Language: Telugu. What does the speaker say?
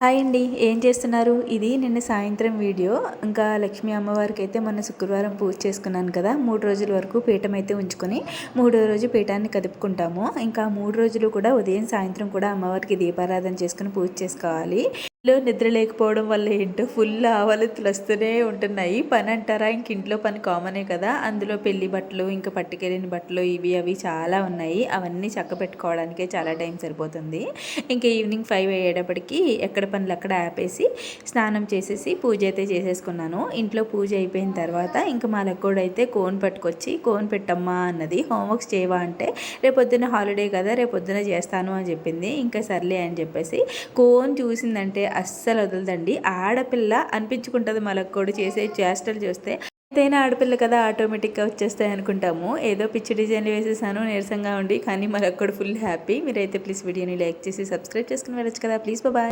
హాయ్ అండి. ఏం చేస్తున్నారు? ఇది నిన్న సాయంత్రం వీడియో. ఇంకా లక్ష్మీ అమ్మవారికైతే మొన్న శుక్రవారం పూజ చేసుకున్నాను కదా! 3 రోజుల వరకు పీఠం అయితే ఉంచుకొని, మూడో రోజు పీఠాన్ని కదుపుకుంటాము. ఇంకా 3 రోజులు కూడా ఉదయం, సాయంత్రం కూడా అమ్మవారికి దీపారాధన చేసుకొని పూజ చేసుకోవాలి. నిద్ర లేకపోవడం వల్ల ఏంటో ఫుల్ ఆవలింతలు వస్తూనే ఉంటున్నాయి. పని అంటారా, ఇంక ఇంట్లో పని కామనే కదా! అందులో పెళ్లి బట్టలు, ఇంకా పట్టుకెళ్ళిన బట్టలు ఇవి అవి చాలా ఉన్నాయి. అవన్నీ చక్కబెట్టుకోవడానికే చాలా టైం సరిపోతుంది. ఇంకా ఈవినింగ్ 5 అయ్యేటప్పటికి ఎక్కడ పనులు అక్కడ ఆపేసి స్నానం చేసేసి పూజ అయితే చేసేసుకున్నాను. ఇంట్లో పూజ అయిపోయిన తర్వాత ఇంకా మా లక్కోడైతే కోన్ పట్టుకొచ్చి కోన్ పెట్టమ్మా అన్నది. హోంవర్క్స్ చేయవా అంటే రేపొద్దున హాలిడే కదా, రేపొద్దున చేస్తాను అని చెప్పింది. ఇంకా సర్లే అని చెప్పేసి కోన్ చూసిందంటే అస్సలు వదలదండి. ఆడపిల్ల అనిపించుకుంటుంది మా లక్కోడు చేసే చేష్టలు చూస్తే. ఎంతైనా ఆడపిల్ల కదా, ఆటోమేటిక్గా వచ్చేస్తాయి అనుకుంటాము. ఏదో పిచ్చి డిజైన్లు వేసేసాను నీరసంగా ఉండి, కానీ మా లక్కోడు ఫుల్ హ్యాపీ. మీరైతే ప్లీజ్ వీడియోని లైక్ చేసి సబ్స్క్రైబ్ చేసుకుని వెళ్ళొచ్చు కదా. Please bye.